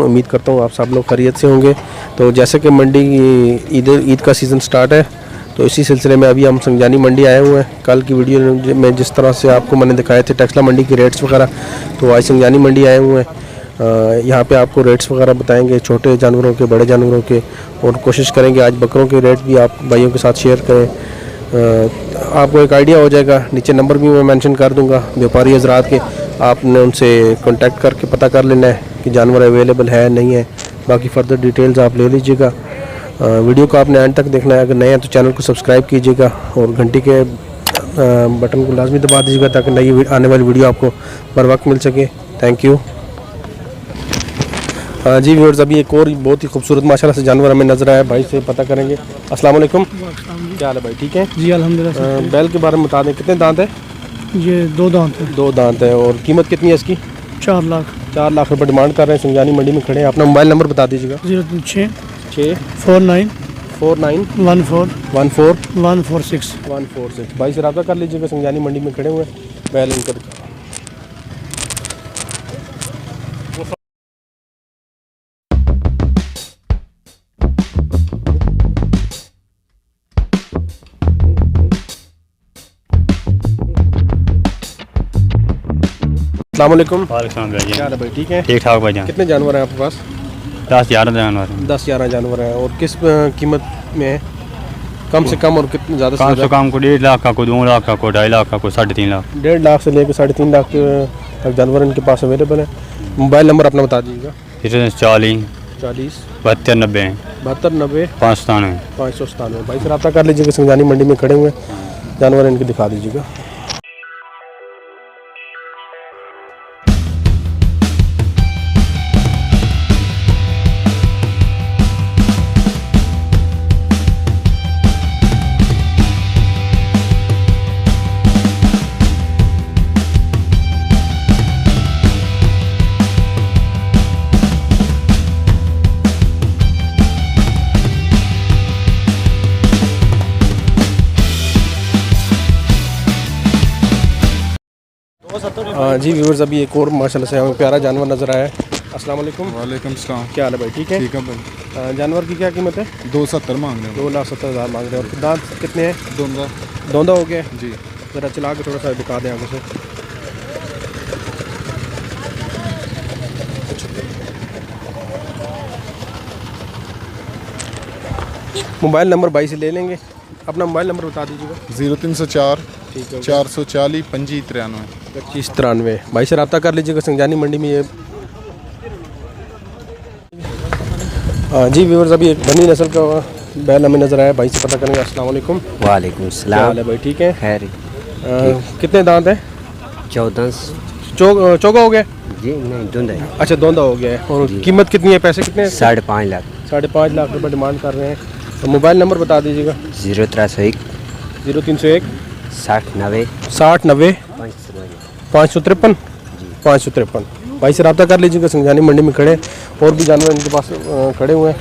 उम्मीद करता हूँ आप सब लोग खैरियत से होंगे। तो जैसे कि मंडी ईद का सीज़न स्टार्ट है, तो इसी सिलसिले में अभी हम संजानी मंडी आए हुए हैं। कल की वीडियो में जिस तरह से आपको मैंने दिखाए थे टेक्सला मंडी के रेट्स वगैरह, तो आज संजानी मंडी आए हुए हैं। यहाँ पे आपको रेट्स वगैरह बताएंगे, छोटे जानवरों के, बड़े जानवरों के, और कोशिश करेंगे आज बकरों के रेट भी आप भाइयों के साथ शेयर करें। आपको एक आइडिया हो जाएगा। नीचे नंबर भी मैं मेंशन कर दूंगा व्यापारी हजरात के, आपने उनसे कांटेक्ट करके पता कर लेना है कि जानवर अवेलेबल है नहीं है। बाकी फर्दर डिटेल्स आप ले लीजिएगा। वीडियो को आपने एंड तक देखना है। अगर नए हैं तो चैनल को सब्सक्राइब कीजिएगा और घंटी के बटन को लाजमी दबा दीजिएगा ताकि नई आने वाली वीडियो आपको बर वक्त मिल सके। Thank you. जी व्यूअर्स, अभी एक और बहुत ही खूबसूरत माशाल्लाह से जानवर हमें नजर आया, भाई से पता करेंगे। अस्सलाम वालेकुम, क्या हाल है भाई? ठीक है जी अल्हम्दुलिल्लाह। बैल के बारे में बता दें, कितने दांत है? ये 2 दांत है। 2 दांत है। और कीमत कितनी है इसकी? 4 लाख। 4 लाख रुपए डिमांड कर रहे हैं। संजानी मंडी में खड़े हैं। अपना मोबाइल नंबर बता दीजिएगा। 06 49 14 146 146। भाई से रब्ता कर लीजिएगा। संजानी मंडी में खड़े हुए हैं। बैल इनका दिखा। अस्सलाम वालेकुम। वालेकुम भाई। क्या हाल है भाई? ठीक है। ठीक ठाक भाईजान। कितने जानवर हैं आपके पास? 10-11 जानवर हैं। 10-11 जानवर हैं। और किस कीमत में है? कम से कम और कितने ज़्यादा से कम से ज़्यादा? कम को 1.5 लाख का, को 2 लाख का, को 2.5 लाख का, को 3.5 लाख। 1.5 लाख से लेकर 3.5 लाख तक जानवर इनके पास अवेलेबल है। मोबाइल नंबर अपना बता दीजिएगा। 40 40 72 90 72 90 597। 597। भाई से रब्ता कर लीजिएगा। संजानी मंडी में खड़े हुए जानवर इनके दिखा दीजिएगा। जी व्यूअर्स, अभी एक और माशाल्लाह से हमें प्यारा जानवर नज़र आया है। अस्सलाम वालेकुम। वालेकुम सलाम। क्या हाल है भाई? ठीक है। ठीक है भाई। जानवर की क्या कीमत है? 270 मांग रहे हैं। 2,70,000 मांग रहे हैं। और दांत कितने हैं? दोनों दोंदा हो गया जी। ज़रा चला के थोड़ा सा दिखा दें आगे से। मोबाइल नंबर भाई से ले लेंगे। अपना मोबाइल नंबर बता दीजिएगा। 0304 ठीक है। 440 2593 2593। भाई से रब्ता कर लीजिएगा। संजानी मंडी में ये जी व्यूअर्स, अभी एक बनी नस्ल का बैल हमें नज़र आया, भाई से पता करेंगे। अस्सलाम वालेकुम। वालेकुम क्या सलाम। हाल है भाई? ठीक है। खैर। कितने दांत हैं? 14 चौका हो गया जी नहीं धुंध है। अच्छा, दोंदा हो गया है। और जी। कीमत कितनी है? पैसे कितने हैं? 5.5 लाख। 5.5 लाख रुपए डिमांड कर रहे हैं। तो मोबाइल नंबर बता दीजिएगा। 0301 0301 60 90 60 90 553। 553। भाई से रब्ता कर लीजिएगा। संजानी मंडी में खड़े और भी जानवर इनके पास खड़े हुए हैं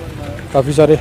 काफ़ी सारे।